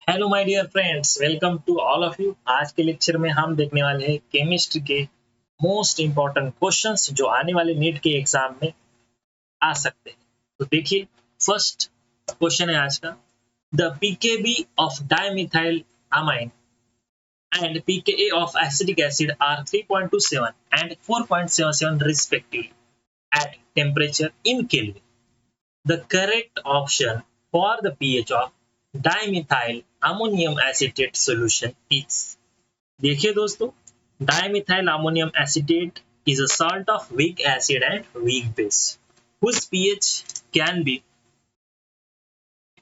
Hello my dear friends, welcome to all of you. आज के lecture में हम देखने वाले हैं केमिस्ट्री के मोस्ट इंपॉर्टेंट क्वेश्चंस जो आने वाले नीट के एग्जाम में आ सकते हैं। तो देखिए, फर्स्ट क्वेश्चन है आज का। The pKb of dimethyl amine and pKa of acetic acid are 3.27 and 4.77 respectively at temperature in Kelvin. The correct option for the pH of dimethyl ammonium acetate solution is, देखिए दोस्तों, dimethyl ammonium acetate is a salt of weak acid and weak base whose pH can be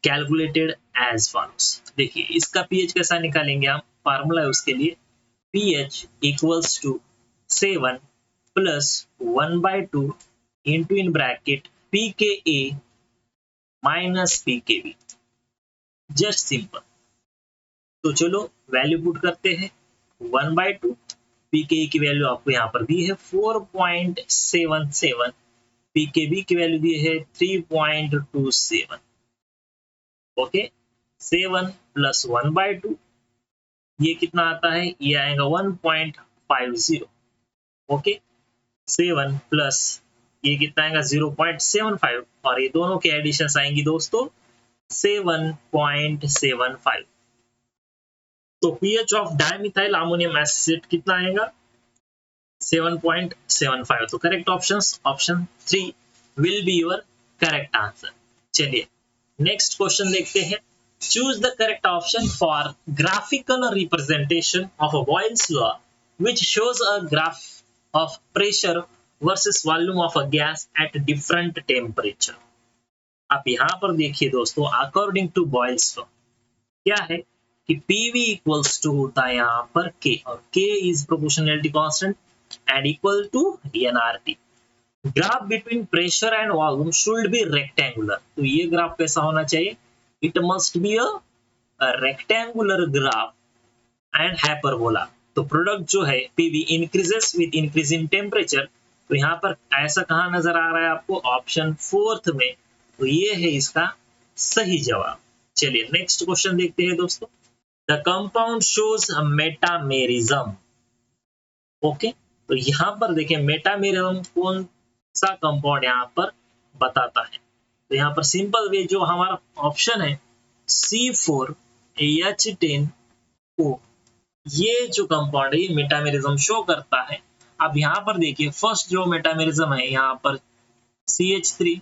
calculated as follows. देखिए इसका pH कैसा निकालेंगे हम, formula है उसके लिए pH equals to 7 plus 1 by 2 into in bracket pKa minus pKb, just simple. तो चलो वैल्यू पुट करते हैं। 1/2 पीके की वैल्यू आपको यहाँ पर दी है 4.77, पीकेबी की वैल्यू दी है 3.27। ओके, 7 प्लस 1/2 ये कितना आता है, ये आएगा 1.50। ओके, 7 प्लस ये कितना आएगा 0.75 और ये दोनों के एडिशन आएंगी दोस्तों 7.75। तो pH of dimethyl ammonium acid कितना आएगा 7.75। तो correct option 3 will be your correct answer. चलिए नेक्स्ट क्वेश्चन देखते हैं। Choose the correct option for graphical representation of a Boyle's law which shows a graph of pressure versus volume of a gas at different temperature. आप यहाँ पर देखिए दोस्तों, according to Boyle's law क्या है कि PV इक्वल्स टू होता है यहाँ पर K, और K is proportionality constant and equal to nRT। Graph between pressure and volume should be rectangular. तो ये ग्राफ कैसा होना चाहिए, it must be a rectangular graph and hyperbola. तो प्रोडक्ट जो है PV increases with increase in temperature. तो यहाँ पर ऐसा कहाँ नजर आ रहा है आपको, ऑप्शन 4 में। तो ये है इसका सही जवाब। चलिए नेक्स्ट क्वेश्चन देखते हैं दोस्तों। The compound shows a metamerism. Okay, तो यहाँ पर देखिए मेटामेरिज्म कौन सा कंपाउंड यहाँ पर बताता है। तो यहाँ पर सिंपल वे जो हमारा ऑप्शन है C4H10O, ये जो कंपाउंड है ये मेटामेरिज्म शो करता है। अब यहाँ पर देखिए फर्स्ट जो मेटामेरिज्म है यहाँ पर CH3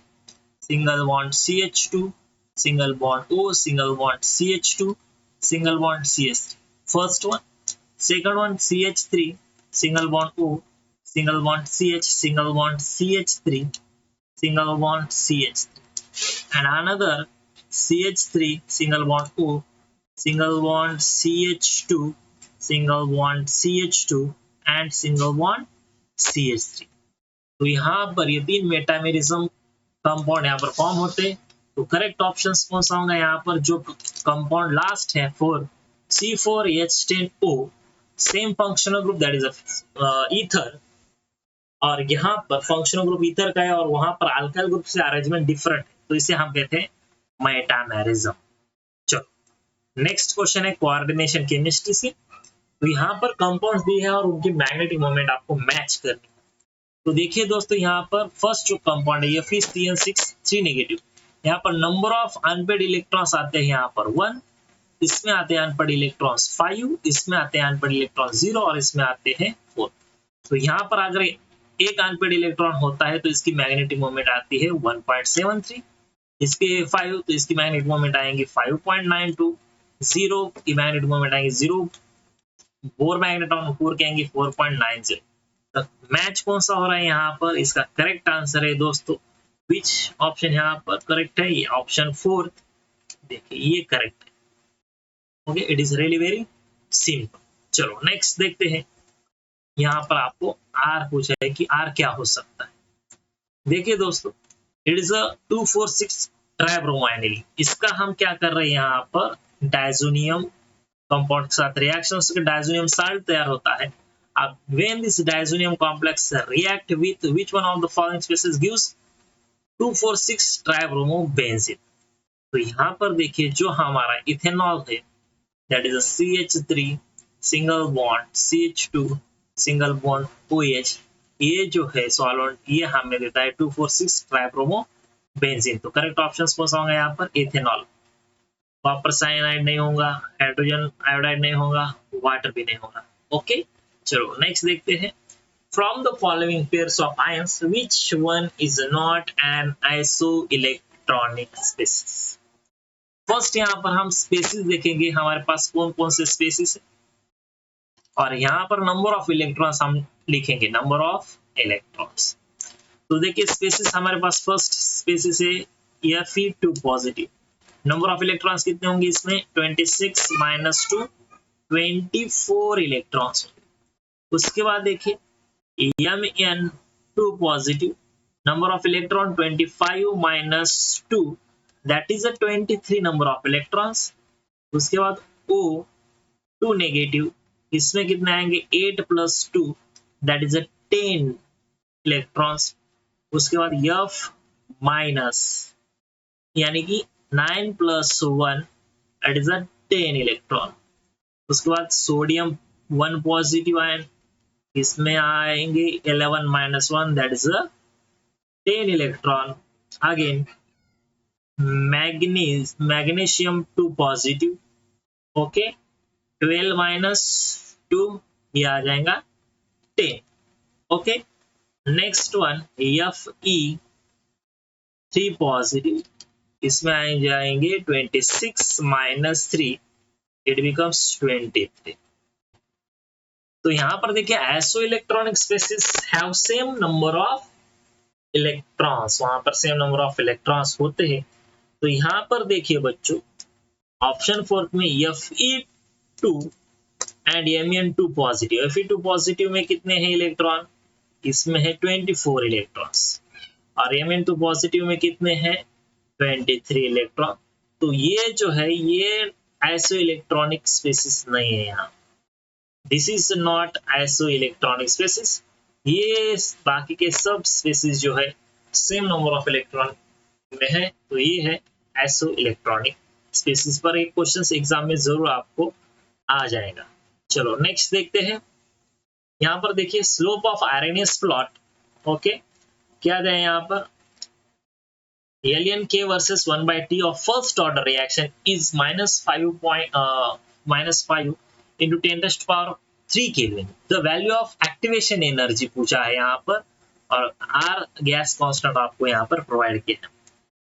single bond CH2 single bond O single bond CH2 single bond CH3, first one. Second one CH3 single bond O single bond CH single bond CH3 single bond CH3, and another CH3 single bond O single bond CH2 single bond CH2 and single bond CH3। तो यहाँ पर ये तीन metamerism compound यहाँ पर form होते हैं। तो करेक्ट ऑप्शन कौन सा होगा यहाँ पर, जो कंपाउंड लास्ट है C4H10O, same functional group that is ether, और यहाँ पर फंक्शनल ग्रुप ईथर का है और वहां पर अल्काइल ग्रुप से अरेंजमेंट डिफरेंट है, तो इसे हम कहते हैं मेटामेरिज्म। चलो नेक्स्ट क्वेश्चन है कोऑर्डिनेशन केमिस्ट्री से। तो यहाँ पर कंपाउंड्स दिए हैं और उनकी मैग्नेटिक मोमेंट आपको मैच करनी। तो देखिए दोस्तों, यहाँ पर फर्स्ट जो कंपाउंड है ये FeCN6 3 नेगेटिव, यहाँ पर नंबर ऑफ अनपेड इलेक्ट्रॉन्स आते हैं यहाँ पर 1, इसमें आते हैं अनपेड इलेक्ट्रॉन्स 5, इसमें आते हैं अनपेड इलेक्ट्रॉन 0 और इसमें आते हैं 4। तो यहाँ पर अगर एक अनपेड इलेक्ट्रॉन होता है तो इसकी मैग्नेटिक मोमेंट आती है 1.73, इसके 5 तो इसकी मैग्नेटिक मोमेंट आएंगी 5.92, 0 की मैग्नेटिक मोमेंट आएंगी 0, 4 मैग्नेट्रॉन 4 के आएंगे 4.90। मैच कौन सा हो रहा है यहाँ पर, इसका करेक्ट आंसर है दोस्तों, विच ऑप्शन यहाँ पर करेक्ट है, ये ऑप्शन 4। देखिए ये करेक्ट है। Okay, it is really very simple. चलो नेक्स्ट देखते हैं। यहाँ पर आपको आर पूछा है कि आर क्या हो सकता है। देखिए दोस्तों, इट इज अ 2,4,6 ट्राइब्रोमाइनिल। इसका हम क्या कर रहे हैं, यहाँ पर डायजोनियम कंपाउंड के साथ रिएक्शन से डायजोनियम साल्ट तैयार होता है। अब when this diazonium complex react with which one of the following species gives 2,4,6 ट्राइब्रोमोबेंजीन। तो यहाँ पर देखिए जो हमारा इथेनॉल है that is a CH3 single bond CH2 single bond OH, ये जो है सॉल्वेंट ये हमें देता है 2,4,6 ट्राइब्रोमो बेंजीन। तो करेक्ट ऑप्शंस कौन सा होगा यहाँ पर? इथेनॉल। कॉपर साइनाइड नहीं होगा, हाइड्रोजन आयोडाइड नहीं होगा, वाटर भी नहीं होगा। ओके, चलो नेक्स्ट देखते हैं। From the following pairs of ions which one is not an isoelectronic species? First यहाँ पर हम स्पेसीज देखेंगे, हमारे पास कौन कौन से स्पेसीज है, और यहाँ पर नंबर ऑफ इलेक्ट्रॉन्स हम लिखेंगे, नंबर ऑफ इलेक्ट्रॉन्स। तो देखिए स्पेसीज हमारे पास फर्स्ट स्पेसीज है Fe2 positive. Number of electrons कितने होंगे इसमें? 26 माइनस 2 24 इलेक्ट्रॉन्स। उसके बाद देखिए Mn2 positive, number of electron 25 minus 2 that is a 23 number of electrons. उसके बाद O2 नेगेटिव, इसमें कितने आएंगे? 8 plus 2 that is a 10 electrons. उसके बाद F माइनस यानी कि 9 plus 1 that is a 10 electron. उसके बाद सोडियम 1 पॉजिटिव आयन, इसमें आएंगे 11 minus 1 that is a 10 electron. Again magnesium 2 positive, okay 12 minus 2 ये आ जाएगा 10। Okay, next one Fe3 positive, इसमें आ जाएंगे 26 माइनस 3 इट बिकम्स 23। तो यहाँ पर देखिए iso electronic species have same number of electrons, वहां पर सेम नंबर ऑफ इलेक्ट्रॉन्स होते हैं। तो यहाँ पर देखिए बच्चों ऑप्शन 4 में Fe2 and Mn2 positive. Fe2 positive में कितने हैं इलेक्ट्रॉन? इसमें है 24 इलेक्ट्रॉन्स, और Mn2 पॉजिटिव में कितने हैं? 23 इलेक्ट्रॉन। तो ये जो है ये आइसो इलेक्ट्रॉनिक स्पेसीज नहीं है यहाँ, this is not iso electronic species. ये बाकी के सब स्पेसीज जो है सेम नंबर ऑफ इलेक्ट्रॉन में है, तो ये है आइसो इलेक्ट्रॉनिक स्पेसीज। पर एक क्वेश्चन एग्जाम में जरूर आपको आ जाएगा। चलो नेक्स्ट देखते हैं। यहाँ पर देखिए slope of RNS plot, okay क्या दें यहाँ पर? ln k versus 1/t of first order reaction is -5 into 10⁻³ Kelvin. The value of activation energy पूछा है यहाँ पर, और R गैस कांस्टेंट आपको यहाँ पर प्रोवाइड किया है।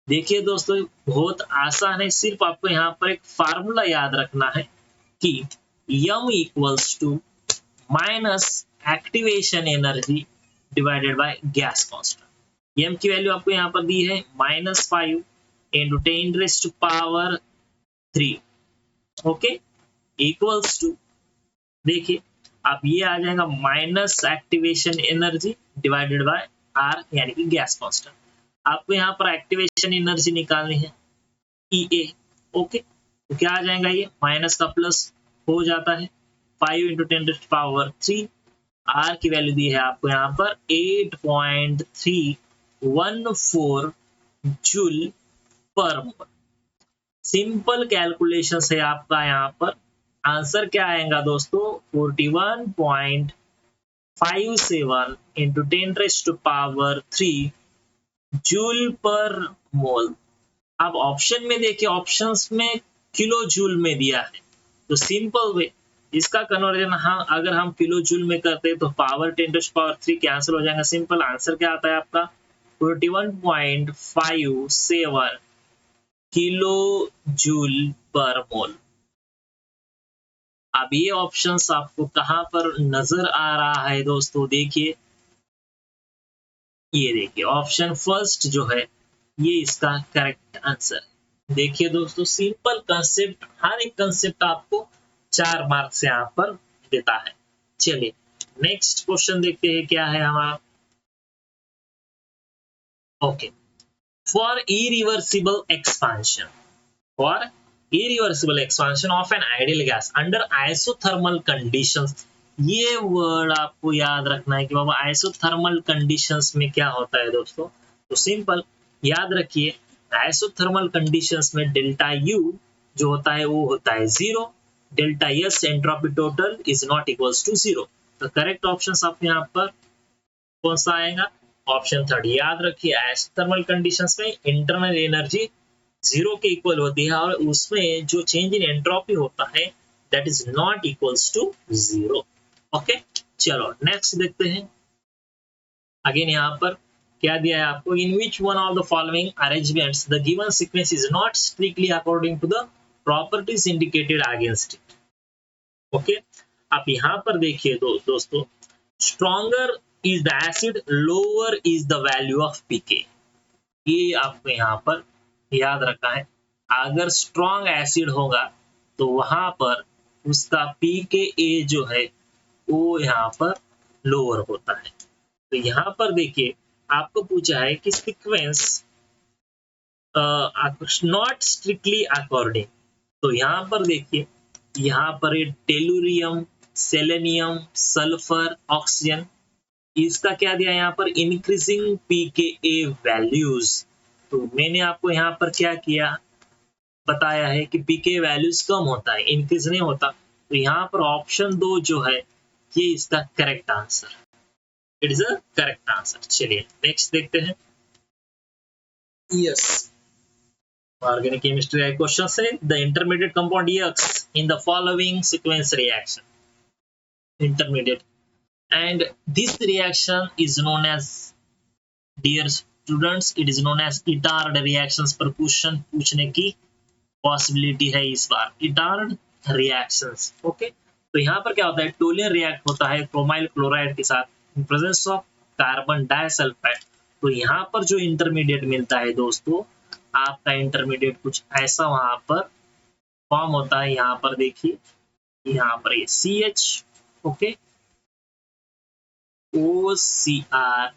देखिए दोस्तों बहुत आसान है, सिर्फ आपको यहाँ पर एक फार्मूला याद रखना है कि M equals to minus activation energy divided by gas constant. M की वैल्यू आपको यहाँ पर दी है -5 इंटू 10⁻³ ओके इक्वल्स टू, देखिए आप ये आ जाएगा minus activation energy divided bye R यानी कि गैस कांस्टेंट। आपको यहाँ पर एक्टिवेशन एनर्जी निकालनी है EA, ओके तो क्या आ जाएगा? ये माइनस का प्लस हो जाता है 5 इंटू 10⁻³ R की वैल्यू दी है आपको यहाँ पर 8.314 जूल पर मोल। सिंपल कैलकुलेशन है आपका, यहाँ पर आंसर क्या आएगा दोस्तों? 41.57 इंटू 10⁻³ जूल पर मोल। अब ऑप्शन में देखिए, ऑप्शंस में किलो जूल में दिया है, तो सिंपल वे इसका कन्वर्जन हाँ अगर हम किलो जूल में करते हैं तो पावर 10⁻³ कैंसिल हो जाएगा। सिंपल आंसर क्या आता है आपका? 41.57 किलो जूल पर मोल। अब ये ऑप्शंस आपको कहां पर नजर आ रहा है दोस्तों? देखिए ये देखिए ऑप्शन फर्स्ट जो है ये इसका करेक्ट आंसर है। देखिए दोस्तों सिंपल कंसेप्ट, हर एक कंसेप्ट आपको 4 मार्क से यहाँ पर देता है। चलिए नेक्स्ट क्वेश्चन देखते हैं क्या है हमारा। Okay, for irreversible expansion of an ideal gas under isothermal conditions, ये वर्ड आपको याद रखना है कि बाबा आइसोथर्मल कंडीशंस में क्या होता है दोस्तों। तो सिंपल याद रखिए आइसोथर्मल कंडीशंस में डेल्टा U जो होता है वो होता है 0, delta S entropy total is not equals to 0। तो करेक्ट ऑप्शन आप यहाँ पर कौन सा आएगा? Option third. याद रखिए थर्मल कंडीशंस में इंटरनल एनर्जी 0 के इक्वल होती है और उसमें जो चेंज इन एंट्रोपी होता है that is not equals to 0। Okay, चलो नेक्स्ट देखते हैं। अगेन यहाँ पर क्या दिया है आपको? In which one of the following arrangements the given sequence is not strictly according to the properties indicated against it. Okay, आप यहाँ पर देखिए दोस्तों, stronger is the acid, lower is the value of PK. ये आपको यहाँ पर याद रखना है। अगर स्ट्रॉन्ग एसिड होगा तो वहां पर उसका पीके जो है वो यहाँ पर लोअर होता है। तो यहाँ पर देखिए आपको पूछा है कि सीक्वेंस नॉट स्ट्रिक्टली अकॉर्डिंग। तो यहाँ पर देखिए, यहाँ पर टेलुरियम, सेलेनियम, सल्फर, ऑक्सीजन, इसका क्या दिया यहाँ पर? इंक्रीजिंग पीके वैल्यूज। तो मैंने आपको यहाँ पर क्या किया, बताया है कि पीके वैल्यूज कम होता है, इंक्रीज नहीं होता। तो यहाँ पर ऑप्शन 2 जो है ये इसका correct answer, it is a correct answer. चलिए नेक्स्ट देखते हैं। यस, ऑर्गेनिक केमिस्ट्री का क्वेश्चन है the intermediate compound x in the following sequence reaction. Intermediate and this reaction is known as, dear students, it is known as Itard reactions। पर question पूछने की possibility है इस बार, Itard reactions। Okay, तो यहाँ पर क्या होता है? टोलियन रिएक्ट होता है क्रोमाइल क्लोराइड के साथ in presence of carbon disulphide. तो यहाँ पर जो इंटरमीडिएट मिलता है दोस्तों, आपका इंटरमीडिएट कुछ ऐसा वहां पर फॉर्म होता है। यहाँ पर देखिए, यहाँ पर ये CH, okay, OCr,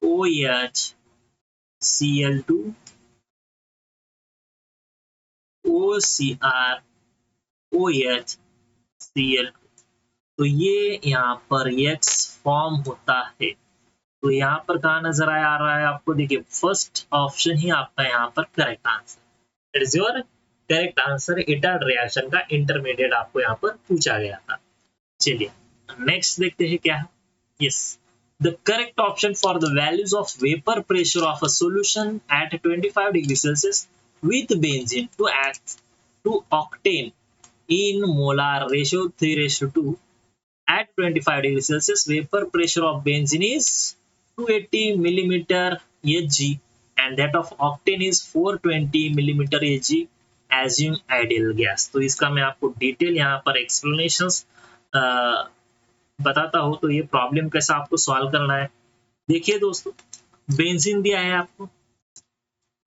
OH, Cl2, OCr, OH, Cl2। तो ये यहाँ पर X फॉर्म होता है। तो यहाँ पर कहाँ नजर आ रहा है आपको? देखिए फर्स्ट ऑप्शन ही आपका यहाँ पर correct answer, it is your correct answer. Etard reaction का इंटरमीडिएट आपको यहाँ पर पूछा गया था। चलिए नेक्स्ट देखते हैं क्या है। Yes, the correct option for the values of vapor pressure of a solution at 25 degrees Celsius with benzene to act to octane in molar ratio 3:2 at 25 degrees Celsius, vapor pressure of benzene is 280 millimeter Hg and that of octane is 420 millimeter Hg, assume ideal gas। तो इसका मैं आपको detail यहाँ पर explanations बताता हूं। तो ये प्रॉब्लम कैसा आपको सॉल्व करना है, देखिए दोस्तों, बेंजीन दिया है आपको,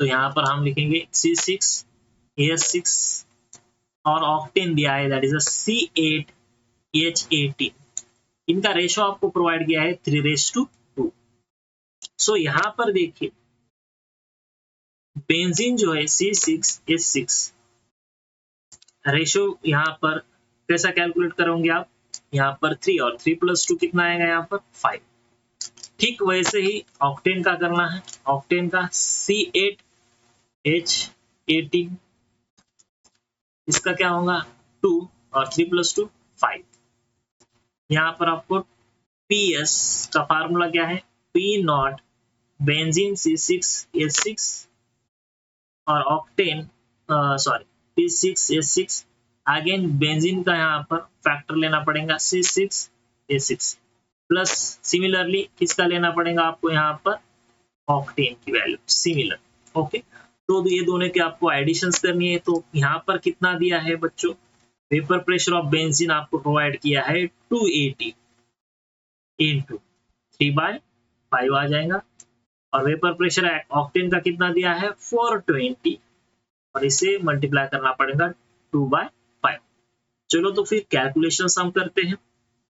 तो यहाँ पर हम लिखेंगे C6H6 और ऑक्टेन दिया है दैट इज C8H18। इनका रेशो आपको प्रोवाइड किया है 3:2। सो यहाँ पर देखिए बेंजीन जो है C6H6 रेशो यहाँ पर कैसा कैलकुलेट करोगे आप? यहाँ पर 3 और 3 + 2 कितना आएगा? यहाँ पर 5। ठीक वैसे ही ऑक्टेन का करना है। ऑक्टेन का C8H18, इसका क्या होगा? 2 और 3 + 2 5। यहाँ पर आपको PS का फार्मूला क्या है? P0 बेंजीन C6H6 और ऑक्टेन P6H6 अगेन बेंजीन का यहाँ पर फैक्टर लेना पड़ेगा C6H6 प्लस सिमिलरली किसका लेना पड़ेगा आपको? यहाँ पर ऑक्टेन की वैल्यू सिमिलर। ओके, तो ये दोनों के आपको एडिशंस करनी है। तो यहाँ पर कितना दिया है बच्चों? वेपर प्रेशर ऑफ बेंजीन आपको प्रोवाइड किया है 280 इंटू 3/5 आ जाएगा, और वेपर प्रेशर ऑक्टेन का कितना दिया है? 420, और इसे मल्टीप्लाई करना पड़ेगा 2/5। चलो तो फिर कैलकुलेशन हम करते हैं।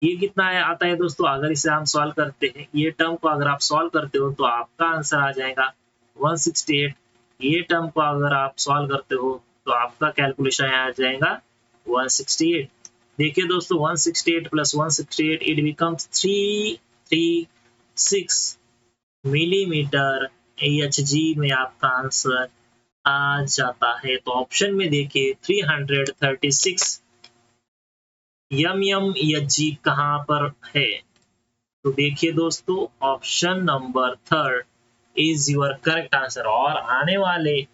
ये कितना आता है दोस्तों? अगर इसे हम सॉल्व करते हैं, ये टर्म को अगर आप सॉल्व करते हो तो आपका आंसर आ जाएगा 168। ये टर्म को अगर आप सॉल्व करते हो तो आपका कैलकुलेशन आ जाएगा 168। देखिए दोस्तों 168 + 168 इट बिकम्स 336 मिलीमीटर Hg में आपका आंसर आ जाता है। तो ऑप्शन में देखिए 336 यम यम या जी कहाँ पर है? तो देखिए दोस्तों, option number third is your correct answer. और आने वाले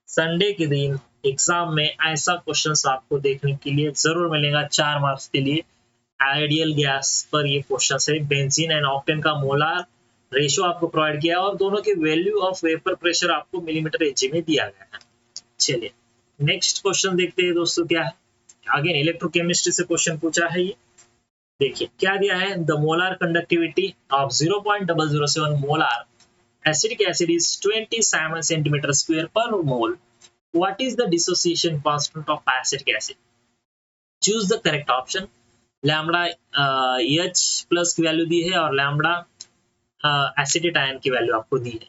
संडे के दिन एग्जाम में ऐसा क्वेश्चन आपको देखने के लिए जरूर मिलेगा 4 मार्क्स के लिए। आइडियल गैस पर ये क्वेश्चन है। बेंजीन एंड ऑक्टेन का मोलार रेशियो आपको प्रोवाइड किया है और दोनों की वैल्यू ऑफ वेपर प्रेशर आपको मिलीमीटर एच में दिया गया है। चलिए नेक्स्ट क्वेश्चन देखते हैं दोस्तों, क्या है। अगेन इलेक्ट्रोकेमिस्ट्री से क्वेश्चन पूछा है ये। देखिए क्या दिया है, the molar conductivity of 0.007 molar acidic acid is 20 Simon centimeter square per mole. What is the dissociation constant of acetic acid? Choose the correct option. Lambda H plus की value दी है और लैम्बडा एसिटेट आयन की value आपको दी है।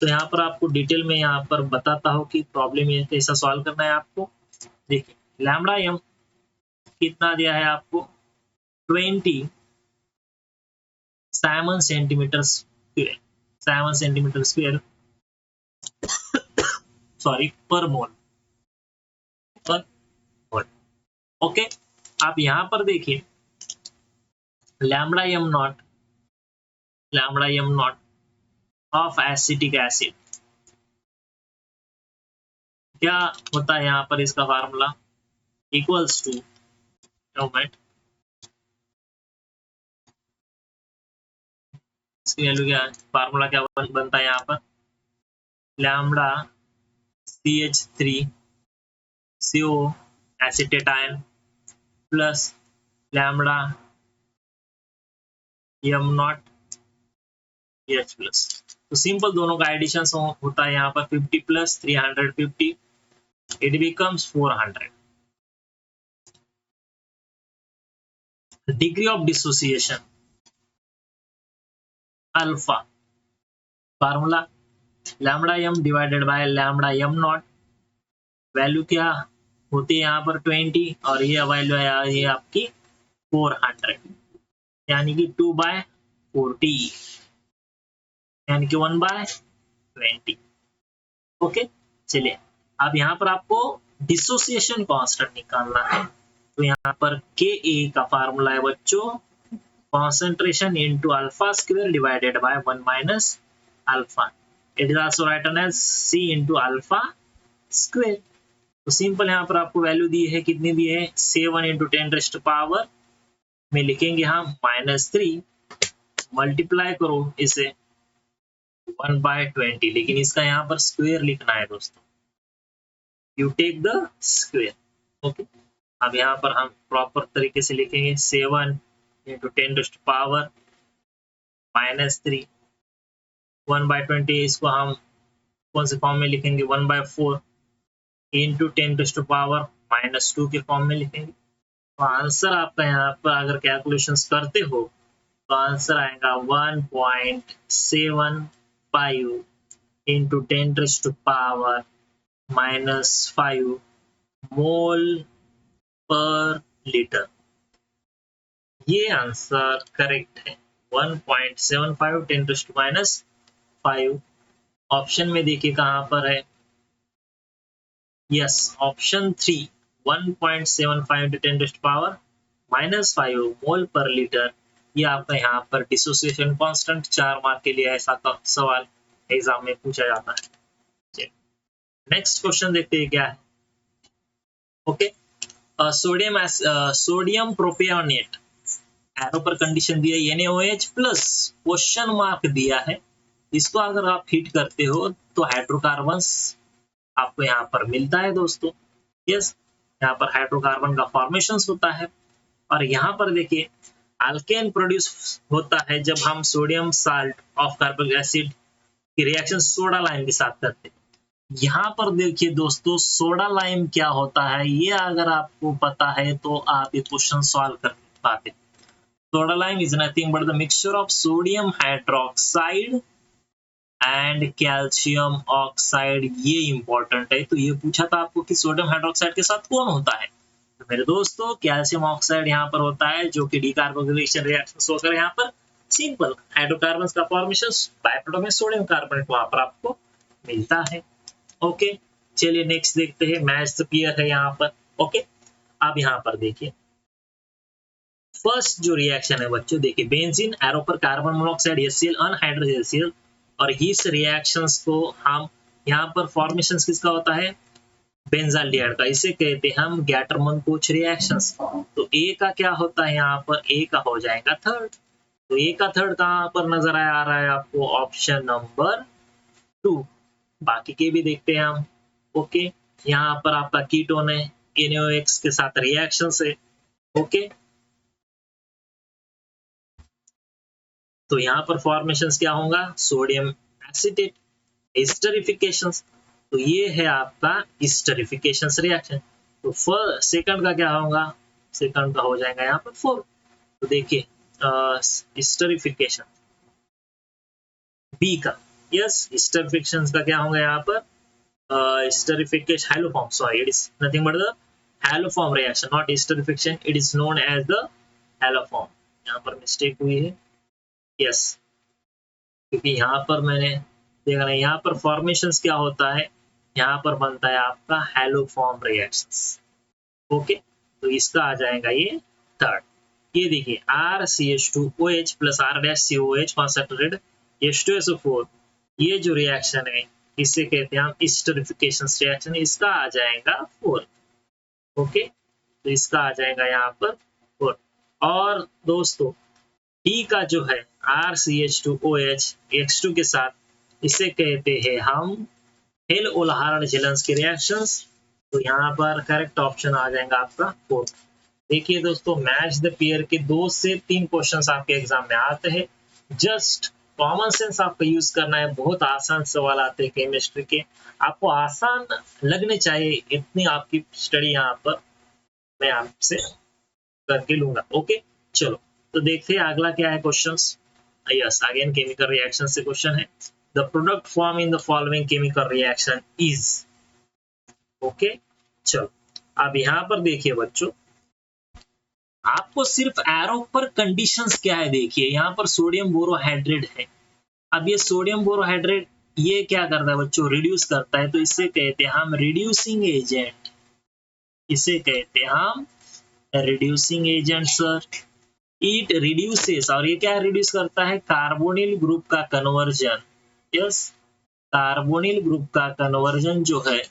तो यहाँ पर आपको डिटेल में यहाँ पर बताता हूँ कि प्रॉब्लम ये कैसा सॉल्व करना है आपको। देखिए लैम्बडा एम कितना दिया है आपको, 20 Simon centimeter square, Simon centimeter square sorry पर मोल, पर मोल। ओके, आप यहाँ पर देखिए lambda M not of acetic acid क्या होता है यहाँ पर, इसका फार्मूला इक्वल्स टू मोमेंट, इसकी वैल्यू क्या है, फार्मूला क्या बनता है यहाँ पर, lambda CH3 CO acetate ion plus lambda M not H plus. तो सिंपल दोनों का एडिशन होता है यहाँ पर 50 plus 350, it becomes 400। Degree of dissociation alpha, formula lambda M divided by lambda M naught, value क्या होती है यहाँ पर 20 और ये वैल्यू है ये आपकी 400, यानी कि 2/40 यानी कि 1/20। ओके, चलिए अब यहाँ पर आपको डिसोसिएशन कांस्टेंट निकालना है। तो यहाँ पर Ka का फार्मूला है बच्चों concentration into alpha square divided by 1 minus alpha. It is also written as C into alpha square. तो सिंपल यहाँ पर आपको वैल्यू दी है, कितनी दी है 7 into 10 raised to power में लिखेंगे हम -3, मल्टीप्लाई करो इसे 1/20, लेकिन इसका यहाँ पर स्क्वायर लिखना है दोस्तों, you take the square. Okay, अब यहाँ पर हम प्रॉपर तरीके से लिखेंगे 7 into 10 raised to power -3, 1/20, इसको हम कौन से फॉर्म में लिखेंगे 1/4 इंटू 10 raised to power -2 के फॉर्म में लिखेंगे। तो आंसर आपका यहाँ पर अगर कैलकुलेशंस करते हो तो आंसर आएगा 1.75 इंटू 10 raised to power -5 मोल पर लीटर। ये आंसर करेक्ट है, 1.75 10 raised to -5। ऑप्शन में देखिए कहां पर है, yes option 3 1.75 10 raised to power -5 मोल पर लीटर। ये आपका यहाँ पर डिसोसिएशन कांस्टेंट 4 मार्क के लिए ऐसा सवाल एग्जाम में पूछा जाता है। नेक्स्ट क्वेश्चन देखते हैं क्या है। ओके, सोडियम प्रोपियोनेट, एरो पर कंडीशन दिया है NaOH प्लस क्वेश्चन मार्क दिया है, इसको अगर आप हिट करते हो तो हाइड्रोकार्बन्स आपको यहाँ पर मिलता है दोस्तों। यस, यहाँ पर हाइड्रोकार्बन का फॉर्मेशन होता है और यहाँ पर देखिए अल्केन प्रोड्यूस होता है जब हम sodium salt of carbonic acid की रिएक्शन सोडा लाइम के साथ करते हैं। यहाँ पर देखिए दोस्तों सोडा लाइम क्या होता है, ये अगर आपको पता है तो आप ये क्वेश्चन सॉल्व कर पाते। Soda lime is nothing but the mixture of sodium hydroxide and calcium oxide. ये इंपॉर्टेंट है, तो ये पूछा था आपको कि सोडियम हाइड्रोक्साइड के साथ कौन होता है, तो मेरे दोस्तों कैल्शियम ऑक्साइड यहाँ पर होता है, जो कि डीकार्बोक्सिलेशन रिएक्शन होकर यहाँ पर सिंपल हाइड्रोकार्बन्स का फॉर्मेशन बाय प्रोडक्ट में सोडियम कार्बोनेट वहां पर आपको मिलता है। ओके, चलिए नेक्स्ट देखते हैं, मैच द पेयर है यहाँ पर। ओके, अब यहाँ पर देखिए फर्स्ट जो रिएक्शन है बच्चों देखिए, बेंजीन एरो पर कार्बन मोनोऑक्साइड HCl अनहाइड्रोजन HCl, और इस रिएक्शंस को हम यहाँ पर फॉर्मेशन किसका होता है, बेंजाल्डिहाइड का, इसे कहते हैं हम गैटरमन-कोच रिएक्शंस। तो ए का क्या होता है यहाँ पर, ए का हो जाएगा थर्ड। तो ए का थर्ड कहाँ पर नजर आ रहा है आपको, ऑप्शन नंबर 2। बाकी के भी देखते हैं हम। ओके, यहाँ पर आपका कीटोन है, NaOH के साथ रिएक्शन है। ओके, तो यहाँ पर फॉर्मेशंस क्या होगा, सोडियम एसिटेट, एस्टरिफिकेशन। तो ये है आपका एस्टरिफिकेशन रिएक्शन। तो सेकंड का क्या होगा, सेकंड का हो जाएगा यहाँ पर 4। तो देखिए एस्टरिफिकेशन बी का, यस एस्टरिफिकेशन का क्या होगा यहाँ पर, esterification haloform, sorry, it is nothing but the haloform reaction, not esterification, it is known as the haloform। यहाँ पर मिस्टेक हुई है, यस, क्योंकि यहाँ पर मैंने देखा नहीं, यहाँ पर फॉर्मेशंस क्या होता है, यहाँ पर बनता है आपका हैलोफॉर्म रिएक्शंस। ओके, तो इसका आ जाएगा ये थर्ड। ये देखिए RCH2OH plus R-COOH concentrated H2SO4, ये जो रिएक्शन है इसे कहते हैं हम एस्टरिफिकेशन रिएक्शन, इसका आ जाएगा 4। ओके, तो इसका आ जाएगा यहाँ पर 4। और दोस्तों डी का जो है RCH2OH H2 के साथ, इसे कहते हैं हम हेल ओल्हार्ड जेलेंस की रिएक्शंस। तो यहाँ पर करेक्ट ऑप्शन आ जाएगा आपका 4। देखिए दोस्तों, मैच द पेयर के 2 से 3 क्वेश्चंस आपके एग्जाम में आते हैं। जस्ट कॉमन सेंस आपका यूज करना है, बहुत आसान सवाल आते हैं केमिस्ट्री के, आपको आसान लगने चाहिए, इतनी आपकी स्टडी यहाँ पर मैं आपसे करके लूंगा। ओके, चलो तो देखते हैं अगला क्या है questions. Yes, again chemical reaction से क्वेश्चन है। The product form in the following chemical reaction is. Okay, चलो अब यहाँ पर देखिए बच्चों, आपको सिर्फ एरो पर कंडीशंस क्या है देखिए, यहाँ पर सोडियम बोरोहाइड्रेट है। अब ये सोडियम बोरोहाइड्रेट ये क्या करता है बच्चों, रिड्यूस करता है, तो इसे कहते हैं हम रिड्यूसिंग एजेंट, इसे कहते हैं हम reducing agent sir. It reduces, और ये क्या रिड्यूस करता है, कार्बोनिल ग्रुप का कन्वर्जन। यस, कार्बोनिल ग्रुप का कन्वर्जन जो है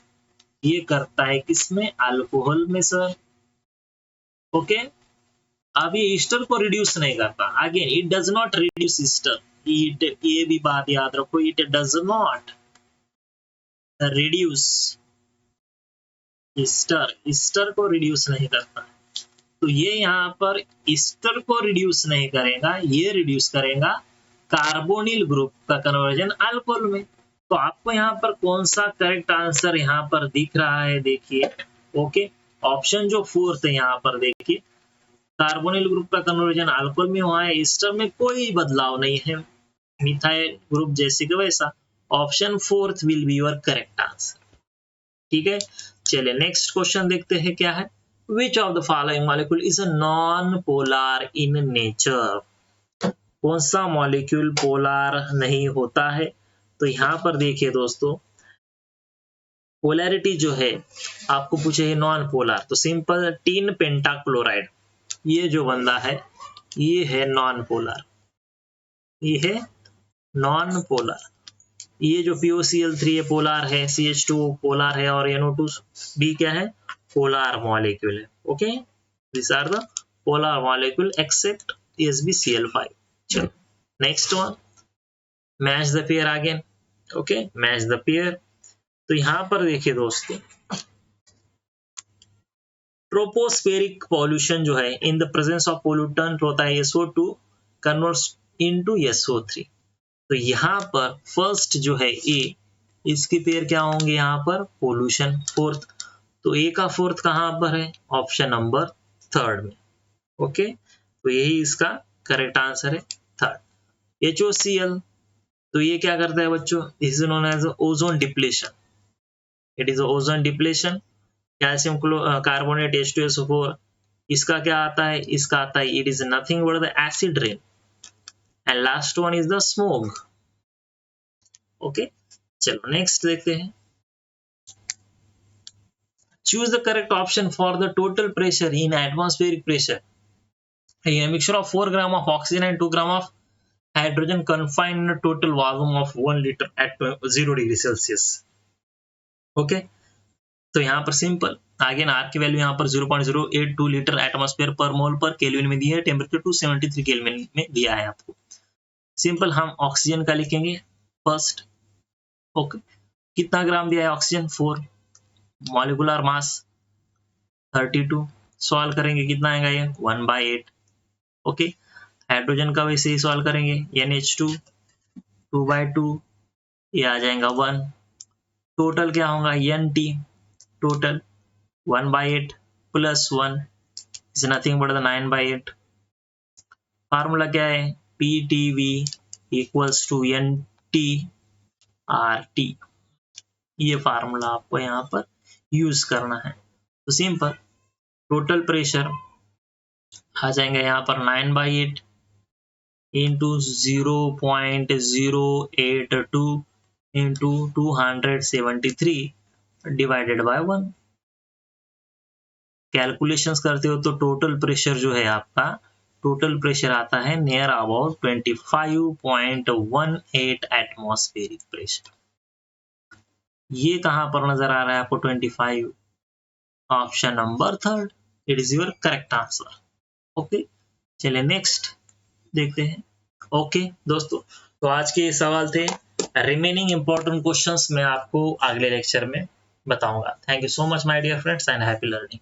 ये करता है किसमें, अल्कोहल में सर। ओके, अब ये ईस्टर को रिड्यूस नहीं करता, again it does not reduce Easter, ये भी बात याद रखो, it does not reduce Easter, Easter को रिड्यूस नहीं करता। तो ये यहाँ पर ईस्टर को रिड्यूस नहीं करेगा, ये रिड्यूस करेगा कार्बोनिल ग्रुप का कन्वर्जन अल्कोहल में। तो आपको यहाँ पर कौन सा करेक्ट आंसर यहाँ पर दिख रहा है देखिए। ओके, ऑप्शन जो फोर्थ है यहाँ पर देखिए, कार्बोनिल ग्रुप का कन्वर्जन अल्कोहल में हुआ है, ईस्टर में कोई बदलाव नहीं है, मिथाइल ग्रुप जैसे कि वैसा। Option fourth will be your correct answer. ठीक है, चलिए नेक्स्ट क्वेश्चन देखते हैं क्या है। Which of the following molecule is a non-polar in nature? कौन सा मॉलिक्यूल पोलर नहीं होता है, तो यहाँ पर देखिए दोस्तों, पोलैरिटी जो है आपको पूछे है नॉन पोलर, तो सिंपल टीन पेंटाक्लोराइड, ये जो बंदा है ये है नॉन पोलर, ये है नॉन पोलर। ये जो POCl3 है पोलर है, CH2 पोलर है, और NO2 भी क्या है, पोलर मॉलिक्यूल है। Okay, this are the polar molecule except SbCl5। चलो next one, match the pair again. Okay, match the pair. तो यहां पर देखिए दोस्तों, ट्रोपोस्फेरिक पॉल्यूशन जो है in the presence of pollutant होता है SO2 कन्वर्ट्स इनटू SO3। तो यहाँ पर फर्स्ट जो है ए, इसके पेयर क्या होंगे यहाँ पर, पोल्यूशन फोर्थ। तो ए का फोर्थ कहाँ पर है, ऑप्शन नंबर थर्ड में। ओके, तो यही इसका करेक्ट आंसर है थर्ड। HOCl, तो ये क्या करता है बच्चों, is known as ozone depletion, it is ozone depletion. Calcium carbonate H2SO4, इसका क्या आता है, इसका आता है it is nothing but the acid rain. And last one is the smoke. Okay, चलो नेक्स्ट देखते हैं। Choose the correct option for the total pressure in atmospheric pressure. A mixture of 4 gram of oxygen and 2 gram of hydrogen confined in a total volume of 1 liter at 0 degree Celsius. Okay, तो यहाँ पर simple आगे ना are की value यहाँ पर 0.082 litre atmosphere पर मोल पर केल्विन में दी है, टेम्परेचर 273 केल्विन में दिया है आपको। सिंपल हम ऑक्सीजन का लिखेंगे फर्स्ट। ओके, कितना ग्राम दिया है ऑक्सीजन 4, मॉलिक्यूलर मास 32, सॉल्व करेंगे कितना आएगा ये 1/8। ओके, हाइड्रोजन का वैसे ही सॉल्व करेंगे NH2 2/2, ये आ जाएगा 1। टोटल क्या होगा NT, total 1/8 plus 1 is nothing but the 9/8। Formula क्या है PTV इक्वल्स टू NT/RT, ये फार्मूला आपको यहाँ पर यूज करना है। तो सिंपल टोटल प्रेशर आ जाएंगे यहाँ पर 9/8 into 0.082 into 273 divided by 1। Calculations करते हो तो टोटल प्रेशर जो है आपका, टोटल प्रेशर आता है नियर अबाउट 25.18 एटमॉस्फेरिक प्रेशर। ये कहां पर नजर आ रहा है आपको 25? Option number 3, it is your correct answer. Okay, चलिए नेक्स्ट देखते हैं। ओके दोस्तों, तो आज के ये सवाल थे। रिमेनिंग इंपॉर्टेंट क्वेश्चंस मैं आपको अगले लेक्चर में बताऊंगा। Thank you so much my dear friends and happy learning.